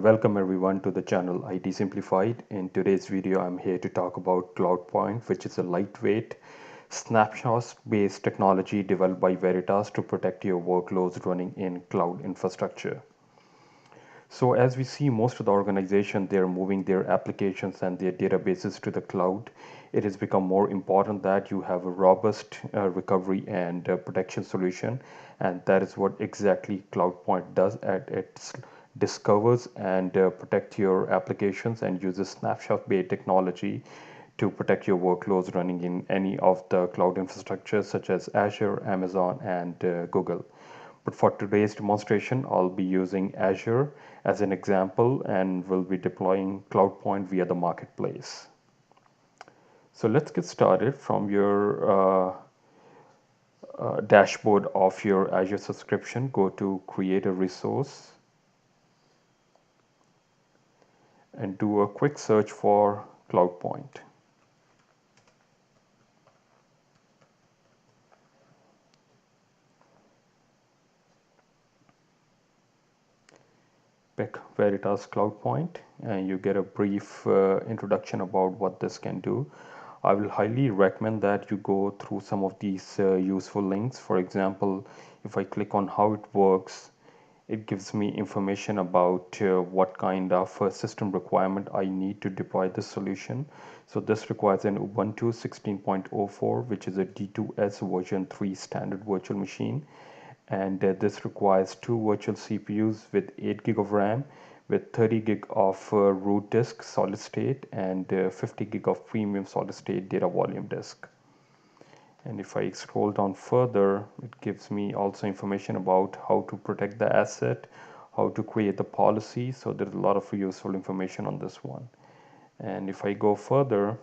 welcome everyone to the channel IT Simplified. In today's video, I'm here to talk about CloudPoint, which is a lightweight snapshots based technology developed by Veritas to protect your workloads running in cloud infrastructure. So as we see, most of the organization, they're moving their applications and their databases to the cloud. It has become more important that you have a robust recovery and protection solution, and that is what exactly CloudPoint does. It discovers and protect your applications and uses snapshot-based technology to protect your workloads running in any of the cloud infrastructure such as Azure, Amazon, and Google. But for today's demonstration, I'll be using Azure as an example and will be deploying CloudPoint via the marketplace. So let's get started from your dashboard of your Azure subscription. Go to create a resource and do a quick search for CloudPoint. Pick Veritas CloudPoint and you get a brief introduction about what this can do. I will highly recommend that you go through some of these useful links. For example, if I click on how it works, it gives me information about what kind of system requirement I need to deploy this solution. So this requires an Ubuntu 16.04, which is a D2S version 3 standard virtual machine. And this requires two virtual CPUs with 8 gig of RAM with 30 gig of root disk solid state and 50 gig of premium solid state data volume disk. And if I scroll down further, it gives me also information about how to protect the asset, how to create the policy. So there's a lot of useful information on this one. And if I go further,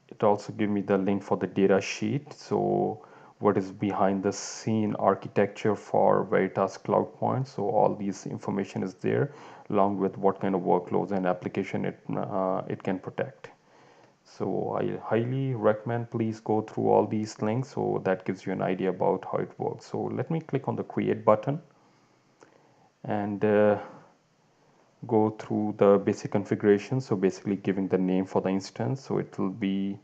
it also gives me the link for the data sheet. So what is behind the scene architecture for Veritas CloudPoint. So all these information is there along with what kind of workloads and application it can protect. So I highly recommend please go through all these links, so that gives you an idea about how it works. So let me click on the create button and go through the basic configuration. So basically giving the name for the instance, so it will be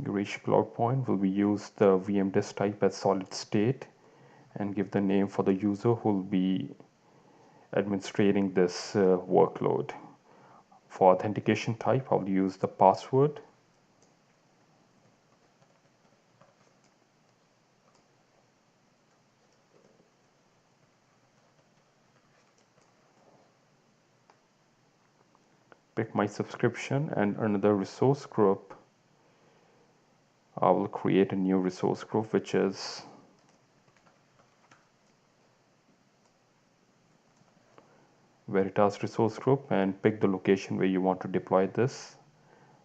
Girish CloudPoint. Will be use the VM disk type as solid state and give the name for the user who will be administrating this workload. For authentication type, I'll use the password. Pick my subscription and another resource group. I will create a new resource group which is Veritas resource group, and pick the location where you want to deploy this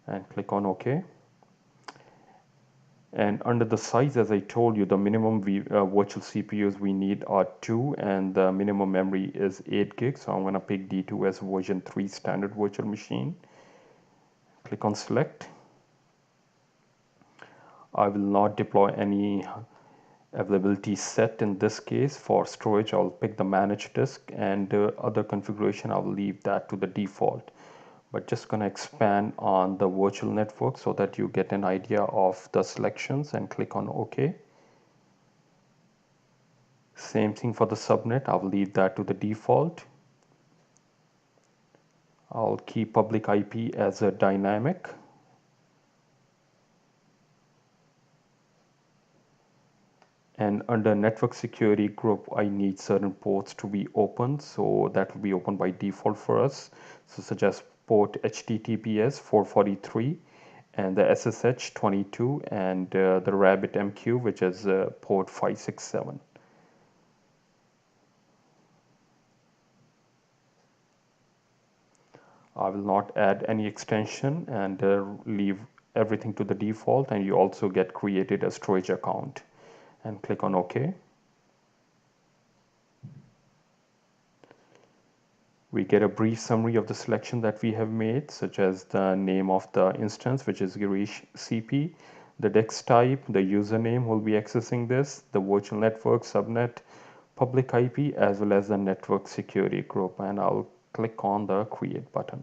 and click on OK. And under the size, as I told you, the minimum virtual CPUs we need are 2 and the minimum memory is 8 gigs. So I'm going to pick D2S version 3 standard virtual machine. Click on select. I will not deploy any availability set in this case. For storage, I'll pick the managed disk, and other configuration, I'll leave that to the default. But just gonna expand on the virtual network so that you get an idea of the selections and click on OK. Same thing for the subnet, I'll leave that to the default. I'll keep public IP as a dynamic. And under network security group, I need certain ports to be open, so that will be open by default for us. So such as port HTTPS 443 and the SSH 22 and the RabbitMQ, which is port 567. I will not add any extension and leave everything to the default, and you also get created a storage account. And click on OK. We get a brief summary of the selection that we have made, such as the name of the instance, which is Girish CP, the desk type, the username will be accessing this, the virtual network, subnet, public IP, as well as the network security group. And I'll click on the create button.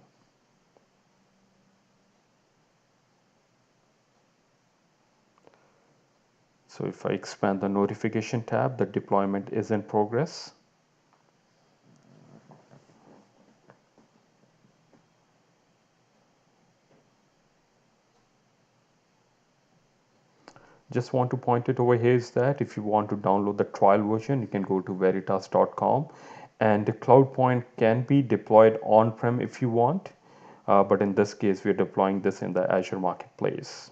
So if I expand the notification tab, the deployment is in progress. Just want to point it over here is that if you want to download the trial version, you can go to veritas.com, and the CloudPoint can be deployed on-prem if you want, but in this case, we're deploying this in the Azure Marketplace.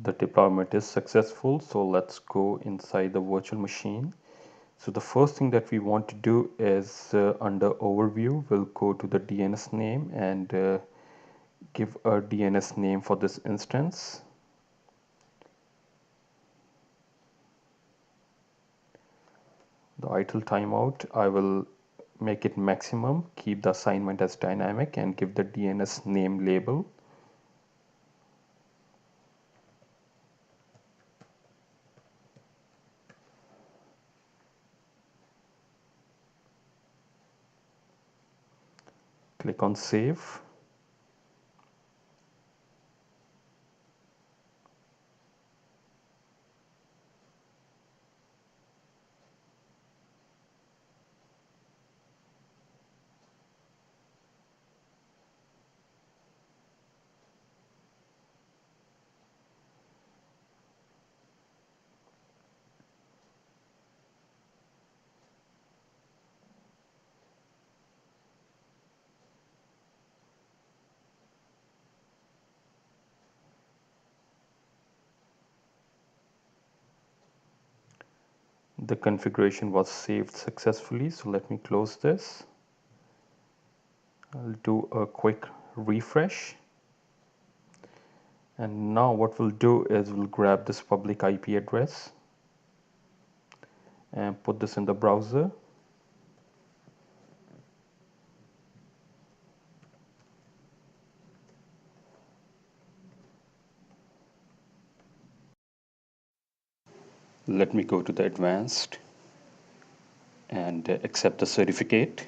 The deployment is successful, so let's go inside the virtual machine. So the first thing that we want to do is under overview, we'll go to the DNS name and give a DNS name for this instance. The idle timeout, I will make it maximum, keep the assignment as dynamic, and give the DNS name label. Click on save. The configuration was saved successfully, so let me close this. I'll do a quick refresh. And now what we'll do is we'll grab this public IP address and put this in the browser. Let me go to the advanced and accept the certificate.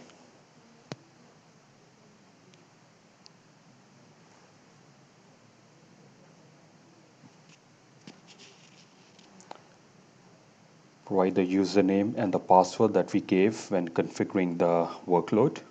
Provide the username and the password that we gave when configuring the workload.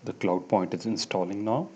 The CloudPoint is installing now.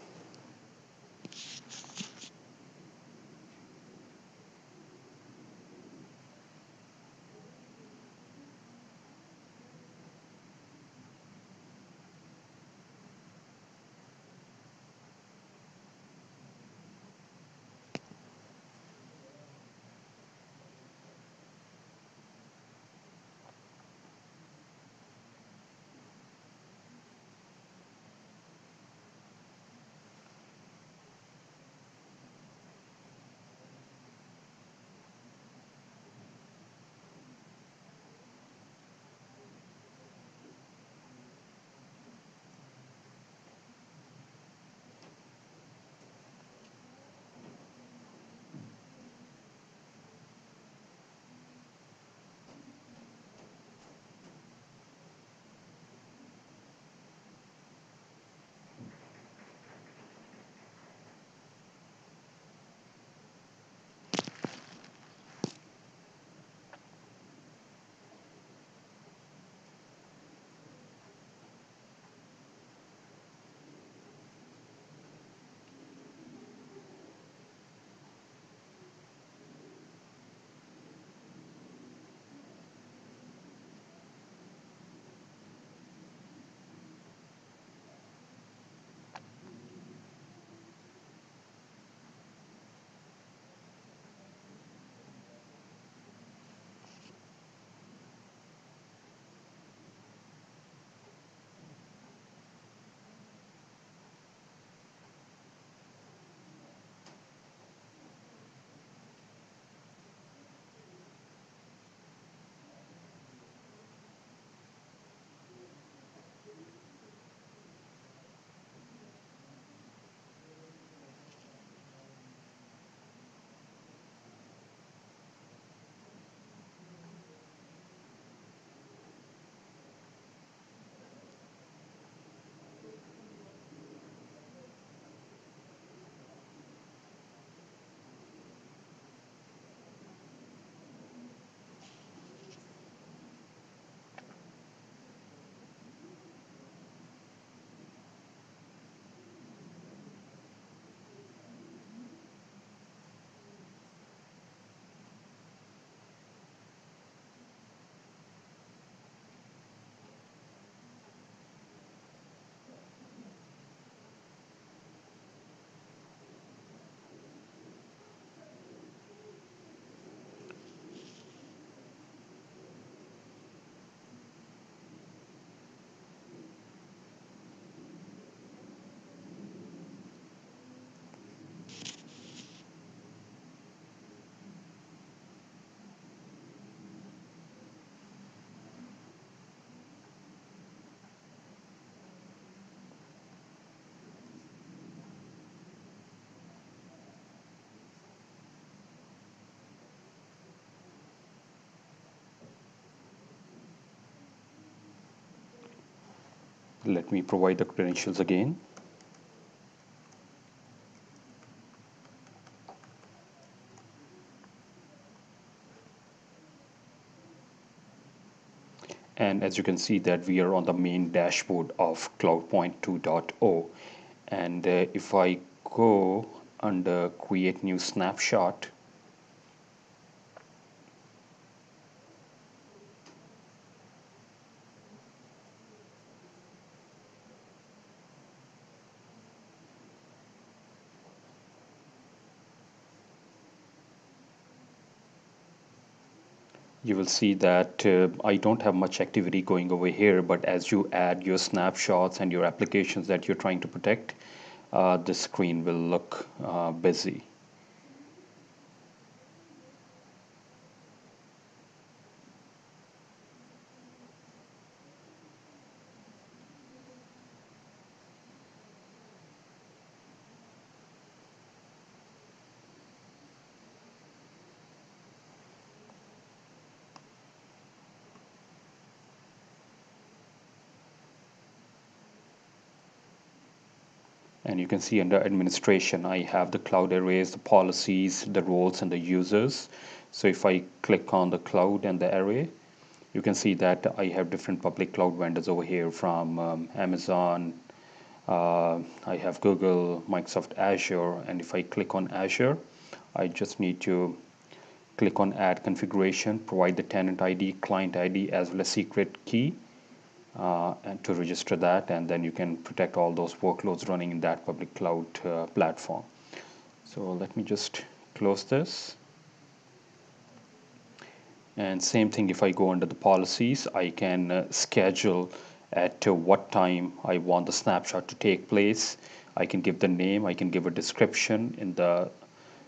Let me provide the credentials again. And as you can see that we are on the main dashboard of CloudPoint 2.0. And if I go under create new snapshot, you will see that I don't have much activity going over here, but as you add your snapshots and your applications that you're trying to protect, the screen will look busy. And you can see under administration, I have the cloud arrays, the policies, the roles, and the users. So if I click on the cloud and the array, you can see that I have different public cloud vendors over here from Amazon, I have Google, Microsoft Azure, and if I click on Azure, I just need to click on add configuration, provide the tenant ID, client ID, as well as secret key, and to register that, and then you can protect all those workloads running in that public cloud platform. So let me just close this. And same thing, if I go under the policies, I can schedule at what time I want the snapshot to take place. I can give the name, I can give a description in the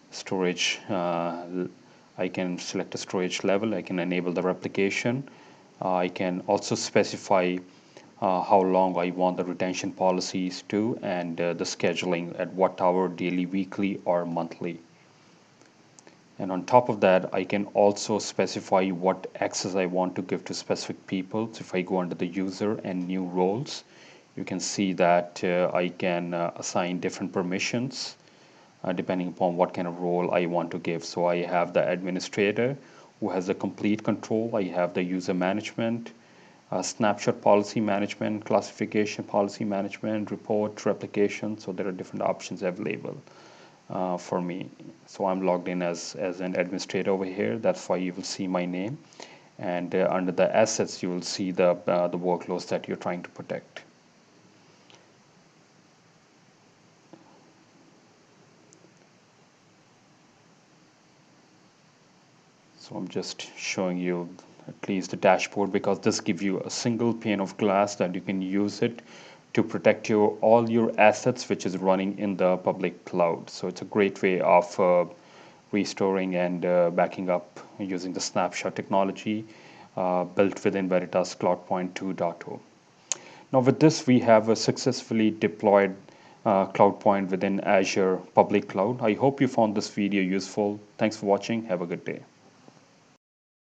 storage. I can select a storage level, I can enable the replication. I can also specify how long I want the retention policies to, and the scheduling at what hour, daily, weekly, or monthly. And on top of that, I can also specify what access I want to give to specific people. So if I go under the user and new roles, you can see that I can assign different permissions depending upon what kind of role I want to give. So I have the administrator who has the complete control. I have the user management, snapshot policy management, classification policy management, report, replication. So there are different options available for me. So I'm logged in as an administrator over here. That's why you will see my name. And under the assets, you will see the workloads that you're trying to protect. So I'm just showing you at least the dashboard, because this gives you a single pane of glass that you can use it to protect all your assets which is running in the public cloud. So it's a great way of restoring and backing up using the snapshot technology built within Veritas CloudPoint 2.0. Now with this, we have successfully deployed CloudPoint within Azure public cloud. I hope you found this video useful. Thanks for watching. Have a good day.